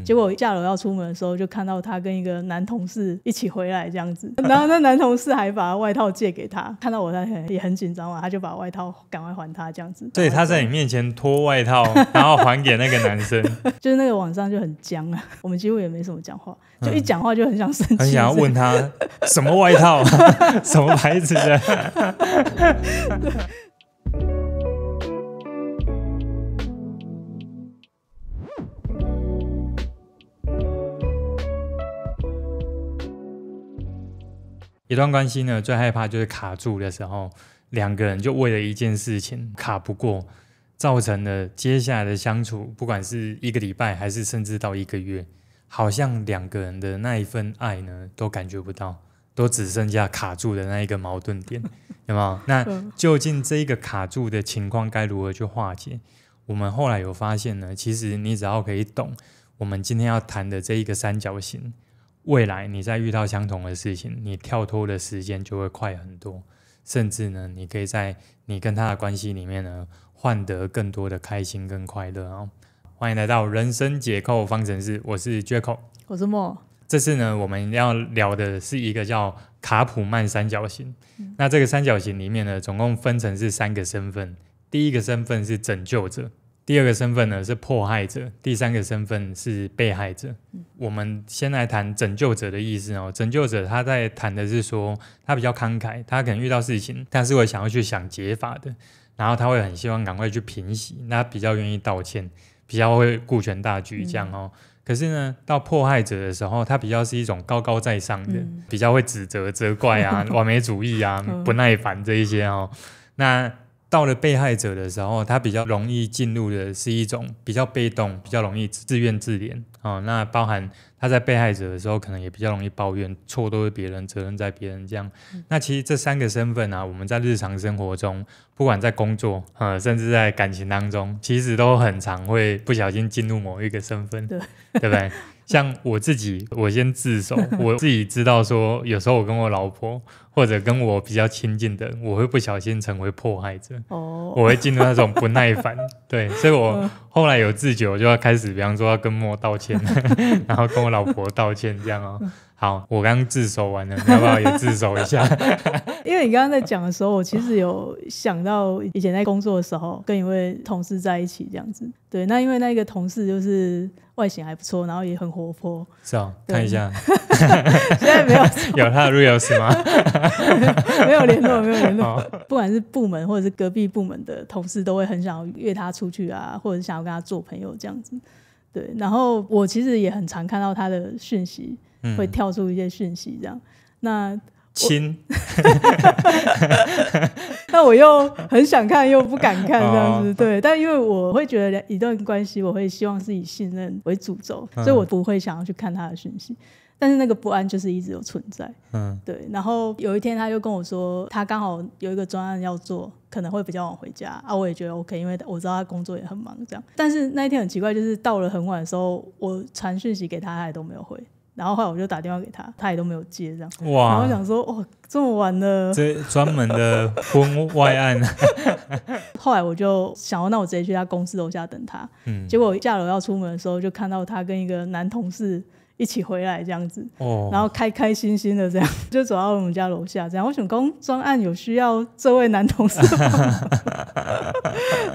结果下楼要出门的时候就看到他跟一个男同事一起回来这样子，然后那男同事还把外套借给他，看到我他也很紧张嘛，他就把外套赶快还他这样子。所以他在你面前脱外套然后还给那个男生就是那个晚上就很僵啊，我们几乎也没什么讲话，就一讲话就很想生气，很想要问他什么外套什么牌子的一段关系呢，最害怕就是卡住的时候，两个人就为了一件事情卡不过，造成了接下来的相处，不管是1个礼拜还是甚至到1个月，好像两个人的那一份爱呢都感觉不到，都只剩下卡住的那一个矛盾点，有没有？那究竟这一个卡住的情况该如何去化解？我们后来有发现呢，其实你只要可以懂我们今天要谈的这一个三角形，未来你在遇到相同的事情，你跳脱的时间就会快很多，甚至呢，你可以在你跟他的关系里面呢，换得更多的开心跟快乐哦。欢迎来到人生解扣方程式，我是 Jacko， 我是莫。这次呢，我们要聊的是一个叫卡普曼三角形。那这个三角形里面呢，总共分成是3个身份。第一个身份是拯救者，第二个身份呢是迫害者，第三个身份是被害者。我们先来谈拯救者的意思哦。拯救者他在谈的是说，他比较慷慨，他可能遇到事情，但是会想要去想解法的，然后他会很希望赶快去平息，那比较愿意道歉，比较会顾全大局这样哦。可是呢，到迫害者的时候，他比较是一种高高在上的，比较会指责、责怪啊、完美主义啊、不耐烦这一些哦。那到了被害者的时候，他比较容易进入的是一种比较被动，比较容易自怨自怜哦。那包含他在被害者的时候，可能也比较容易抱怨，错都是别人，责任在别人这样。那其实这3个身份啊，我们在日常生活中，不管在工作甚至在感情当中，其实都很常会不小心进入某一个身份，对不对？像我自己，我先自首，我自己知道说，有时候我跟我老婆或者跟我比较亲近的，我会不小心成为迫害者，我会进入那种不耐烦，对，所以我后来有自觉，我就要开始，比方说要跟莫道歉，然后跟我老婆道歉这样哦。好，我刚自首完了，你要不要也自首一下？因为你刚刚在讲的时候，我其实有想到以前在工作的时候，跟一位同事在一起这样子。对，那因为那个同事就是外形还不错，然后也很活泼。是哦，看一下。现在没有有他的 reels 吗？没有联络，没有联络。不管是部门或者是隔壁部门的同事，都会很想要约他出去啊，或者想要跟他做朋友这样子。对，然后我其实也很常看到他的讯息。会跳出一些讯息这样，那亲那我又很想看又不敢看这样子，对，但因为我会觉得一段关系我会希望是以信任为主轴，所以我不会想要去看他的讯息，但是那个不安就是一直有存在，对。然后有一天他就跟我说他刚好有一个专案要做，可能会比较晚回家啊，我也觉得 OK， 因为我知道他工作也很忙这样。但是那一天很奇怪，就是到了很晚的时候，我传讯息给他，他也都没有回。然后后来我就打电话给他，他也都没有接这样。哇！然后我想说，哇，这么晚了，这专门的婚外案。后来我就想要，那我直接去他公司楼下等他。结果下楼要出门的时候，就看到他跟一个男同事一起回来这样子，然后开开心心的这样就走到我们家楼下这样。我想说专案有需要这位男同事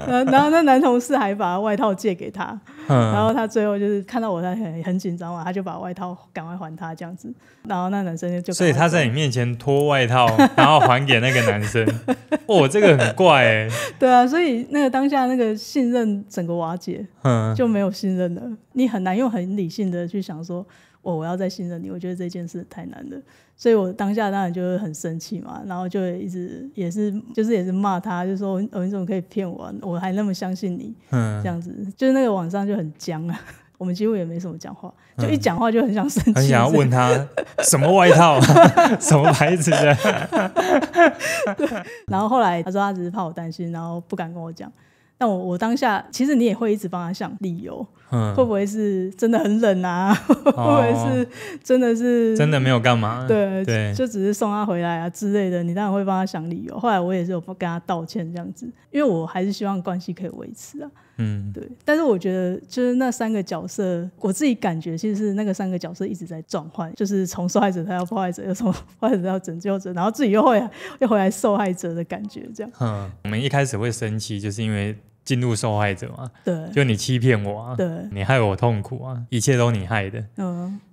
然后那男同事还把外套借给他，然后他最后就是看到我他很紧张嘛，他就把外套赶快还他这样子，然后那男生就所以他在你面前脱外套然后还给那个男生这个很怪耶。对啊，所以那个当下那个信任整个瓦解，就没有信任了，你很难用很理性的去想说我要再信任你，我觉得这件事太难了，所以我当下当然就很生气嘛，然后就一直也是骂他，就说你怎么可以骗我我还那么相信你，这样子，就是那个晚上就很僵啊，我们几乎也没什么讲话，就一讲话就很想生气，很想要问他什么外套什么牌子的然后后来他说他只是怕我担心，然后不敢跟我讲，但我当下其实你也会一直帮他想理由，会不会是真的很冷啊，会不会是真的没有干嘛，对，就只是送他回来啊之类的，你当然会帮他想理由。后来我也是有跟他道歉这样子，因为我还是希望关系可以维持啊，对。但是我觉得就是那3个角色，我自己感觉其实是那个3个角色一直在转换，就是从受害者到迫害者，又从迫害者到拯救者，然后自己又回来受害者的感觉这样。我们一开始会生气，就是因为进入受害者嘛，对，就你欺骗我啊，对，你害我痛苦啊，一切都你害的。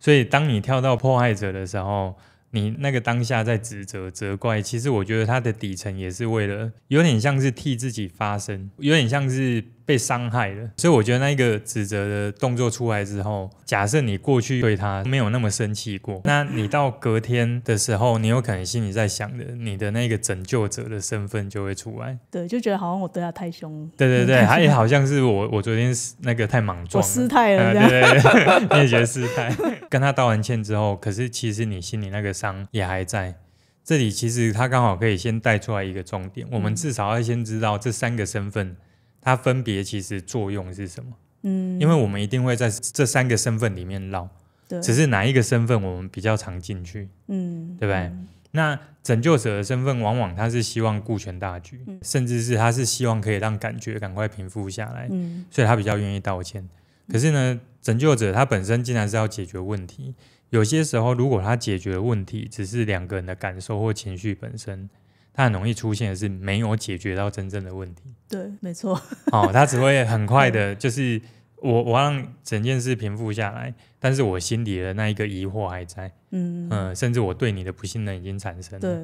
所以当你跳到迫害者的时候，你那个当下在指责责怪，其实我觉得它的底层也是为了有点像是替自己发声，有点像是被伤害了。所以我觉得那个指责的动作出来之后，假设你过去对他没有那么生气过，那你到隔天的时候，你有可能心里在想的，你的那个拯救者的身份就会出来。对，就觉得好像我对他太凶。对，他也好像是我昨天那个太莽撞了，我失态了，对，你也觉得失态。跟他道完歉之后，可是其实你心里那个伤也还在。这里其实他刚好可以先带出来一个重点，我们至少要先知道这3个身份它分别其实作用是什么。因为我们一定会在这3个身份里面绕，只是哪一个身份我们比较常进去，对不对？那拯救者的身份往往他是希望顾全大局，甚至是他是希望可以让感觉赶快平复下来，所以他比较愿意道歉。可是呢，拯救者他本身竟然是要解决问题，有些时候如果他解决的问题只是2个人的感受或情绪本身，他很容易出现的是没有解决到真正的问题。对，没错。他只会很快的就是我让整件事平复下来，但是我心里的那一个疑惑还在，甚至我对你的不信任已经产生了。对。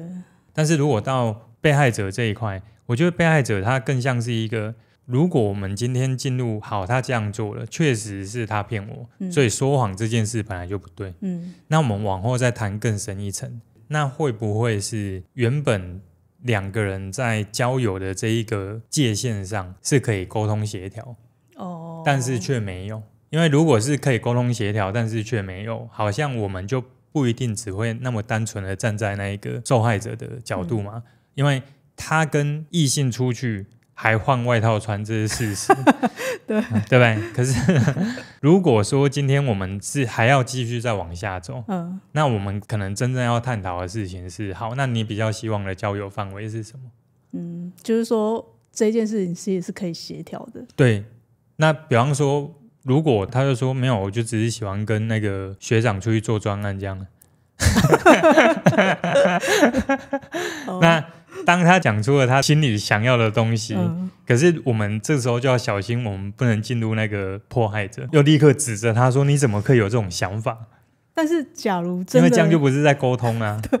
但是如果到被害者这一块，我觉得被害者他更像是一个，如果我们今天进入好，他这样做了，确实是他骗我，所以说谎这件事本来就不对。那我们往后再谈更深一层，那会不会是原本2个人在交友的这一个界限上是可以沟通协调，但是却没有？因为如果是可以沟通协调，但是却没有，好像我们就不一定只会那么单纯的站在那一个受害者的角度嘛，因为他跟异性出去还换外套穿，这是事实。对不对？可是如果说今天我们是还要继续再往下走，那我们可能真正要探讨的事情是，好，那你比较希望的交友范围是什么？就是说这件事情其实是可以协调的。对，那比方说如果他就说没有，我就只是喜欢跟那个学长出去做专案这样。那当他讲出了他心里想要的东西，可是我们这时候就要小心，我们不能进入那个迫害者，又立刻指责他说你怎么可以有这种想法？但是假如真的，因为这样就不是在沟通啊。对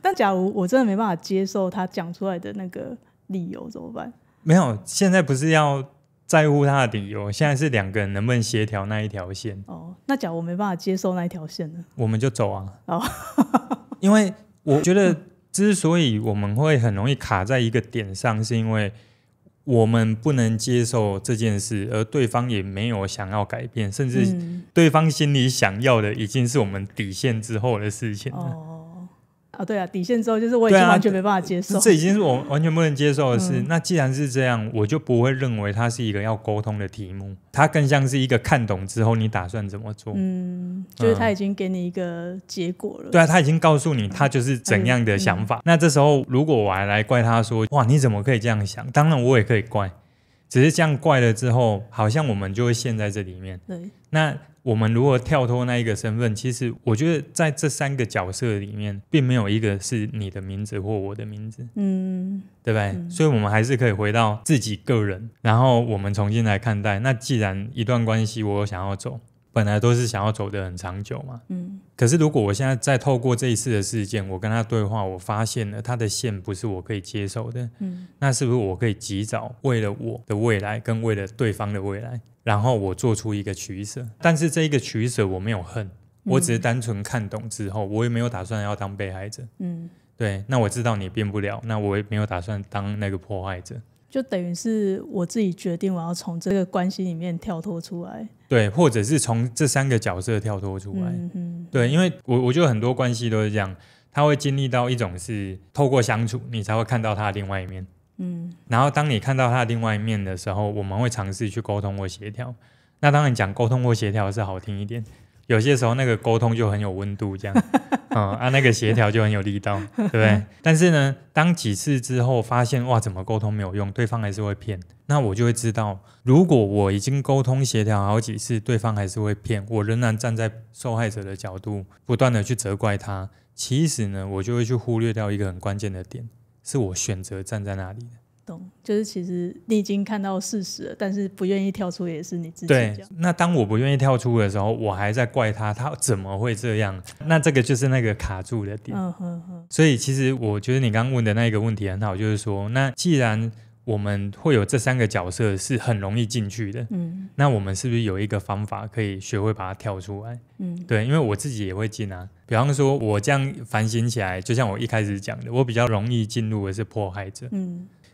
但假如我真的没办法接受他讲出来的那个理由怎么办？没有，现在不是要在乎他的理由，现在是2个人能不能协调那一条线。那假如我没办法接受那一条线呢？我们就走啊。因为我觉得之所以我们会很容易卡在一个点上，是因为我们不能接受这件事，而对方也没有想要改变，甚至对方心里想要的已经是我们底线之后的事情了。对啊，底线之后就是我已经完全没办法接受，这已经是我完全不能接受的事。那既然是这样，我就不会认为它是一个要沟通的题目，它更像是一个看懂之后你打算怎么做。就是他已经给你一个结果了。对啊，他已经告诉你他就是怎样的想法。那这时候如果我还来怪他说，哇，你怎么可以这样想？当然我也可以怪，只是这样怪了之后，好像我们就会陷在这里面。对，那我们如果跳脱那一个身份，其实我觉得在这3个角色里面，并没有一个是你的名字或我的名字，对不对？所以我们还是可以回到自己个人，然后我们重新来看待。那既然一段关系我有想要走，本来都是想要走得很长久嘛，可是如果我现在再透过这一次的事件，我跟他对话，我发现了他的线不是我可以接受的，那是不是我可以及早为了我的未来跟为了对方的未来，然后我做出一个取舍？但是这一个取舍我没有恨，我只是单纯看懂之后，我也没有打算要当被害者。对，那我知道你变不了，那我也没有打算当那个迫害者，就等于是我自己决定我要从这个关系里面跳脱出来。对，或者是从这3个角色跳脱出来。对，因为我觉得很多关系都是这样，他会经历到一种是透过相处你才会看到他的另外一面，然后当你看到他的另外一面的时候，我们会尝试去沟通或协调。那当然讲沟通或协调是好听一点，有些时候那个沟通就很有温度这样那个协调就很有力道对不对？但是呢当几次之后发现哇怎么沟通没有用，对方还是会骗，那我就会知道如果我已经沟通协调好几次对方还是会骗，我仍然站在受害者的角度不断的去责怪他，其实呢我就会去忽略掉一个很关键的点，是我选择站在那里的。懂，就是其实你已经看到事实了，但是不愿意跳出也是你自己对，那当我不愿意跳出的时候，我还在怪他怎么会这样，那这个就是那个卡住的点。所以其实我觉得你刚刚问的那个问题很好，就是说那既然我们会有这3个角色是很容易进去的，那我们是不是有一个方法可以学会把它跳出来？对，因为我自己也会进啊。比方说我这样反省起来，就像我一开始讲的，我比较容易进入的是迫害者。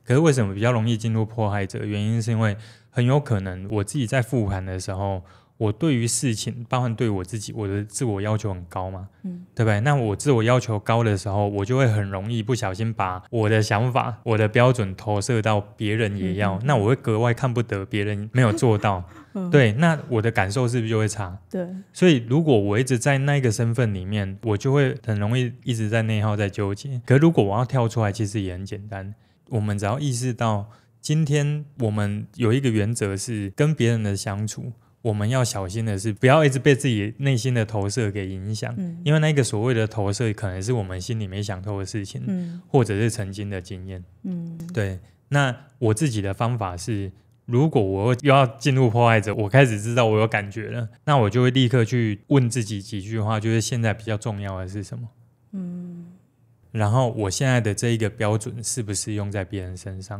可是为什么比较容易进入迫害者？原因是因为很有可能我自己在复盘的时候，我对于事情包含对我自己，我的自我要求很高嘛，对不对？那我自我要求高的时候，我就会很容易不小心把我的想法我的标准投射到别人也要，那我会格外看不得别人没有做到对，那我的感受是不是就会差？对，所以如果我一直在那个身份里面，我就会很容易一直在内耗在纠结。可是如果我要跳出来，其实也很简单，我们只要意识到今天我们有一个原则是跟别人的相处，我们要小心的是不要一直被自己内心的投射给影响，因为那个所谓的投射可能是我们心里没想透的事情，或者是曾经的经验。对，那我自己的方法是，如果我又要进入迫害者，我开始知道我有感觉了，那我就会立刻去问自己几句话，就是现在比较重要的是什么？然后我现在的这一个标准是不是用在别人身上？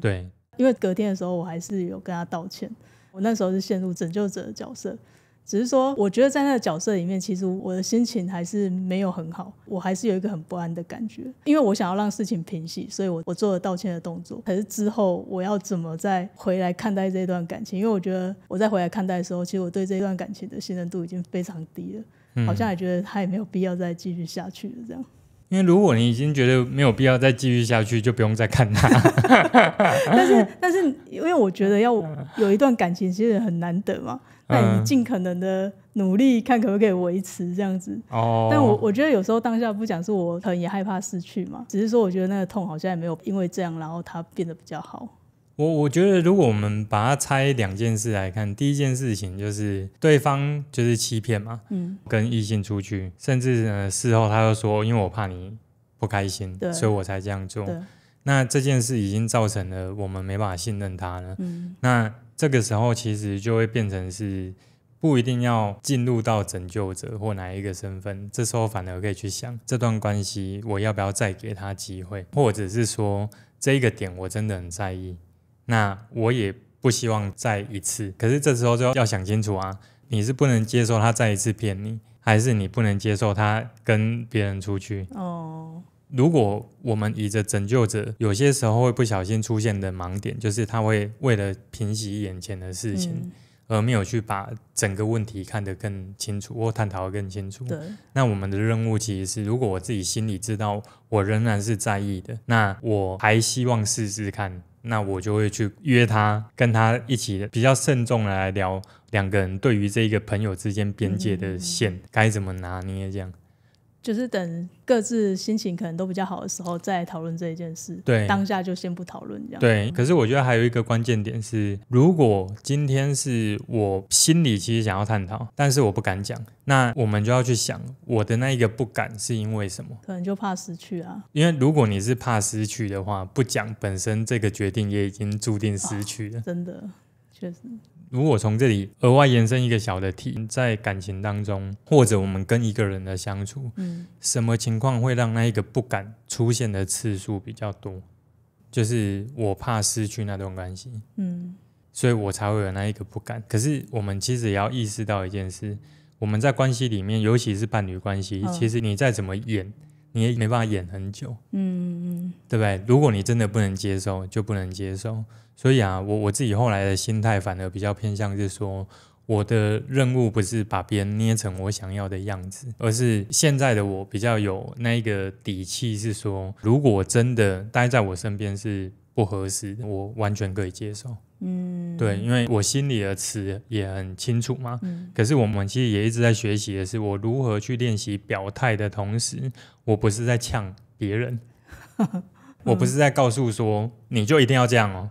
对，因为隔天的时候我还是有跟他道歉，我那时候是陷入拯救者的角色，只是说我觉得在那个角色里面，其实我的心情还是没有很好，我还是有一个很不安的感觉，因为我想要让事情平息，所以我做了道歉的动作。可是之后我要怎么再回来看待这段感情？因为我觉得我再回来看待的时候，其实我对这段感情的信任度已经非常低了，好像也觉得他也没有必要再继续下去了这样。因为如果你已经觉得没有必要再继续下去，就不用再看它但是因为我觉得要有一段感情其实很难得嘛，那你尽可能的努力看可不可以维持这样子。但我觉得有时候当下不讲，是我可能也害怕失去嘛，只是说我觉得那个痛好像也没有因为这样然后它变得比较好。我觉得如果我们把它拆2件事来看，第一件事情就是对方就是欺骗嘛，跟异性出去，甚至事后他又说因为我怕你不开心，所以我才这样做。那这件事已经造成了我们没办法信任他了，那这个时候其实就会变成是不一定要进入到拯救者或哪一个身份，这时候反而可以去想这段关系我要不要再给他机会，或者是说这一个点我真的很在意，那我也不希望再一次。可是这时候就要想清楚啊，你是不能接受他再一次骗你，还是你不能接受他跟别人出去？如果我们以着拯救者，有些时候会不小心出现的盲点，就是他会为了平息眼前的事情，而没有去把整个问题看得更清楚或探讨得更清楚。那我们的任务其实是，如果我自己心里知道我仍然是在意的，那我还希望试试看，那我就会去约他，跟他一起比较慎重的来聊2个人对于这个朋友之间边界的线该怎么拿捏，这样就是等各自心情可能都比较好的时候再来讨论这一件事，对，当下就先不讨论这样。对，可是我觉得还有一个关键点是，如果今天是我心里其实想要探讨，但是我不敢讲，那我们就要去想我的那一个不敢是因为什么？可能就怕失去啊。因为如果你是怕失去的话，不讲本身这个决定也已经注定失去了。真的，确实。如果从这里额外延伸一个小的题，在感情当中，或者我们跟一个人的相处，什么情况会让那一个不敢出现的次数比较多？就是我怕失去那段关系，所以我才会有那一个不敢。可是我们其实也要意识到一件事，我们在关系里面，尤其是伴侣关系，其实你再怎么演，你也没办法演很久，对不对？如果你真的不能接受，就不能接受。所以啊，我自己后来的心态反而比较偏向是说，我的任务不是把别人捏成我想要的样子，而是现在的我比较有那一个底气，是说如果真的待在我身边是不合适的，我完全可以接受。对，因为我心里的词也很清楚嘛，可是我们其实也一直在学习的是我如何去练习表态的同时，我不是在呛别人我不是在告诉说你就一定要这样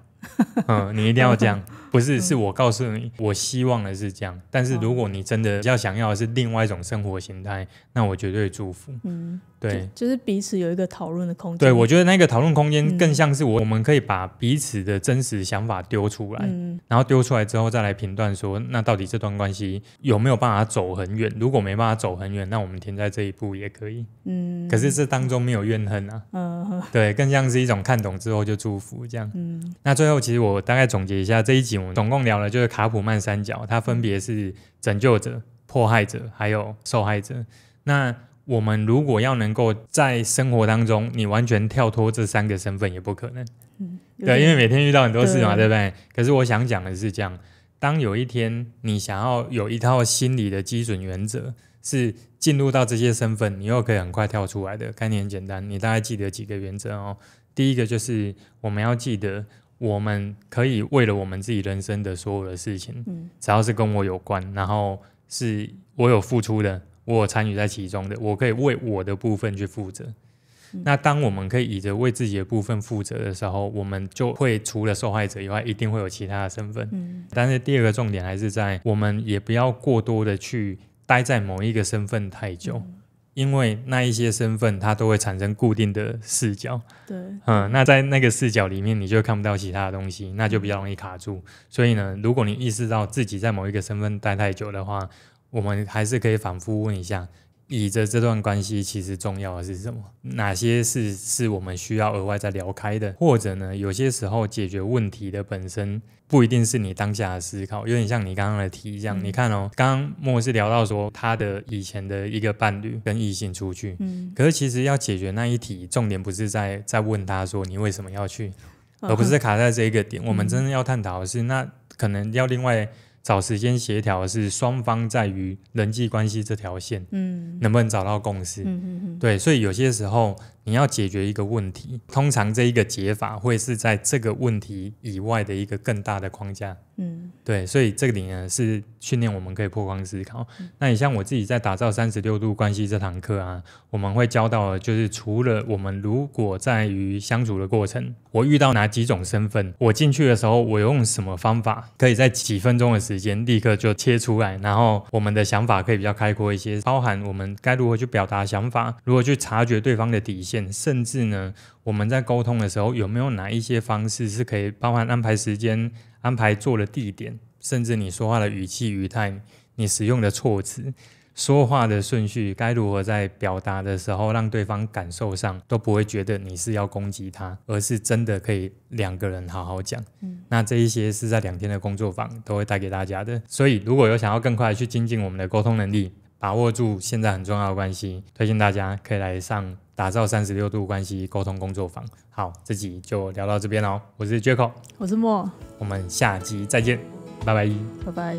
哦你一定要这样不是，是我告诉你我希望的是这样，但是如果你真的比较想要的是另外一种生活形态，那我绝对祝福。对，就是彼此有一个讨论的空间。对，我觉得那个讨论空间更像是我们可以把彼此的真实想法丢出来，然后丢出来之后再来评断说，那到底这段关系有没有办法走很远？如果没办法走很远，那我们停在这一步也可以。可是这当中没有怨恨啊。对，更像是一种看懂之后就祝福这样。那最后其实我大概总结一下，这一集我们总共聊了就是卡普曼三角，它分别是拯救者、迫害者还有受害者。那我们如果要能够在生活当中你完全跳脱这3个身份也不可能。对，因为每天遇到很多事嘛， 对不对？可是我想讲的是这样，当有一天你想要有一套心理的基准原则，是进入到这些身份你又可以很快跳出来的，概念很简单，你大概记得几个原则第一个就是我们要记得我们可以为了我们自己人生的所有的事情，只要是跟我有关，然后是我有付出的，我有参与在其中的，我可以为我的部分去负责。那当我们可以以着为自己的部分负责的时候，我们就会除了受害者以外，一定会有其他的身份。但是第二个重点还是在我们也不要过多的去待在某一个身份太久，因为那一些身份它都会产生固定的视角。对，那在那个视角里面你就看不到其他的东西，那就比较容易卡住。所以呢，如果你意识到自己在某一个身份待太久的话，我们还是可以反复问一下，以着这段关系其实重要的是什么，哪些事是我们需要额外再聊开的，或者呢有些时候解决问题的本身不一定是你当下的思考，有点像你刚刚的题这样。你看刚刚莫是聊到说他的以前的一个伴侣跟异性出去，可是其实要解决那一题，重点不是在问他说你为什么要去，而不是卡在这一个点。我们真正要探讨的是，那可能要另外找时间协调的是双方在于人际关系这条线，能不能找到共识？对，所以有些时候你要解决一个问题，通常这一个解法会是在这个问题以外的一个更大的框架。对，所以这里呢是训练我们可以破框思考。那你像我自己在打造36度关系这堂课啊，我们会教到的就是除了我们如果在于相处的过程，我遇到哪几种身份，我进去的时候我用什么方法可以在几分钟的时间立刻就切出来，然后我们的想法可以比较开阔一些，包含我们该如何去表达想法，如何去察觉对方的底线，甚至呢我们在沟通的时候有没有哪一些方式是可以包含安排时间、安排做的地点，甚至你说话的语气语态，你使用的措辞，说话的顺序，该如何在表达的时候让对方感受上都不会觉得你是要攻击他，而是真的可以两个人好好讲。那这一些是在2天的工作坊都会带给大家的。所以如果有想要更快去精进我们的沟通能力，把握住现在很重要的关系，推荐大家可以来上打造36度关系沟通工作坊。好，这集就聊到这边咯，我是 Jaco， 我是莫，我们下集再见，拜拜，拜拜。